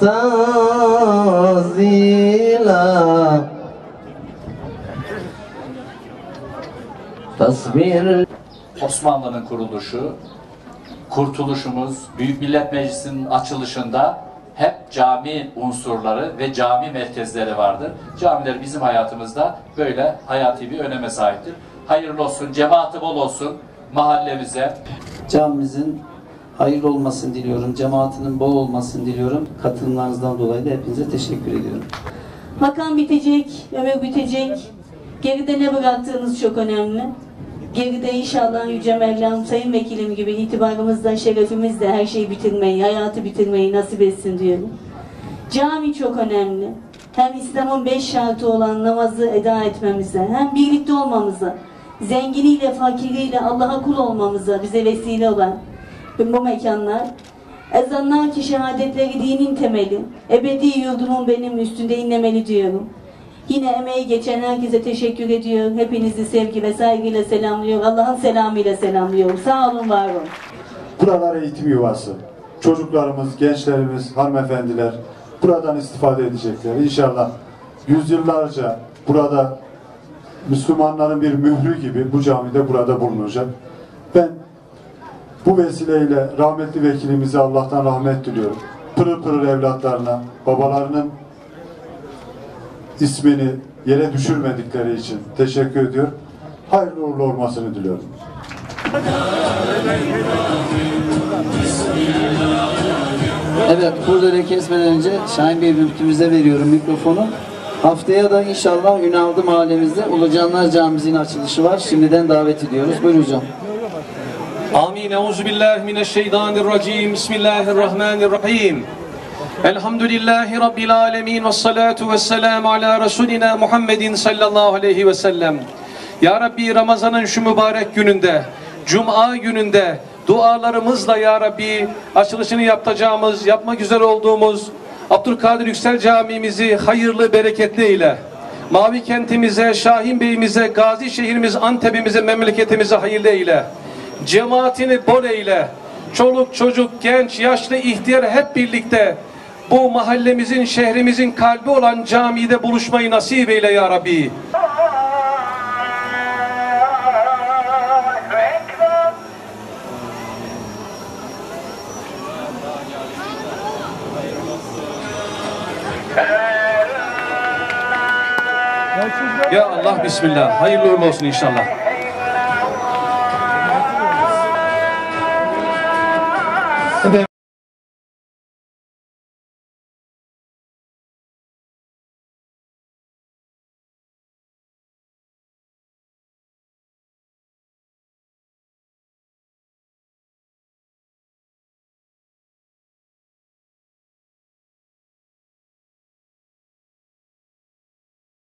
tazila tasbir. Osmanlı'nın kuruluşu, kurtuluşumuz, Büyük Millet Meclisi'nin açılışında hep cami unsurları ve cami merkezleri vardır. Camiler bizim hayatımızda böyle hayati bir öneme sahiptir. Hayırlı olsun, cemaati bol olsun mahallemize. Camimizin hayırlı olmasını diliyorum, cemaatinin bol olmasını diliyorum. Katılımlarınızdan dolayı da hepinize teşekkür ediyorum. Makam bitecek, ömür bitecek. Geride ne bıraktığınız çok önemli. Geride inşallah Yüce Mevlam Sayın Vekilim gibi itibarımızla, şerefimizle her şeyi bitirmeyi, hayatı bitirmeyi nasip etsin diyorum. Cami çok önemli. Hem İslam'ın 5 şartı olan namazı eda etmemize, hem birlikte olmamıza, zenginiyle, fakiriyle Allah'a kul olmamıza bize vesile olan bu mekanlar. Ezanlar ki şehadetleri dinin temeli, ebedi yurdumun benim üstünde inlemeli diyorum. Yine emeği geçen herkese teşekkür ediyor. Hepinizi sevgi ve saygıyla selamlıyor. Allah'ın selamıyla selamlıyorum. Sağ olun, var olun. Buralar eğitim yuvası. Çocuklarımız, gençlerimiz, hanımefendiler buradan istifade edecekler. İnşallah yüzyıllarca burada Müslümanların bir mührü gibi bu camide burada bulunacak. Ben bu vesileyle rahmetli vekilimize Allah'tan rahmet diliyorum. Pırıl pırıl evlatlarına, babalarının ismini yere düşürmedikleri için teşekkür ediyorum. Hayırlı uğurlu olmasını diliyorum. Evet, burada kesmeden önce Şahin Bey müftümüze veriyorum mikrofonu. Haftaya da inşallah Ünaldı mahallemizde Ulucanlar Camisi'nin açılışı var. Şimdiden davet ediyoruz. Buyurun hocam. Amin. Euzubillahimineşşeytanirracim. Bismillahirrahmanirrahim. Elhamdülillahi Rabbil alemin ve salatu ve selamu ala Resulina Muhammedin sallallahu aleyhi ve sellem. Ya Rabbi, Ramazan'ın şu mübarek gününde, Cuma gününde dualarımızla Ya Rabbi açılışını yapmak üzere olduğumuz Abdülkadir Yüksel Camimizi hayırlı, bereketli eyle. Mavi kentimize, Şahin Bey'imize, Gazi şehrimiz, Antep'imize, memleketimize hayırlı eyle. Cemaatini bol eyle. Çoluk, çocuk, genç, yaşlı, ihtiyar hep birlikte bu mahallemizin, şehrimizin kalbi olan camide buluşmayı nasip eyle Ya Rabbi. Ya Allah, Bismillah. Hayırlı uğurlu olsun inşallah.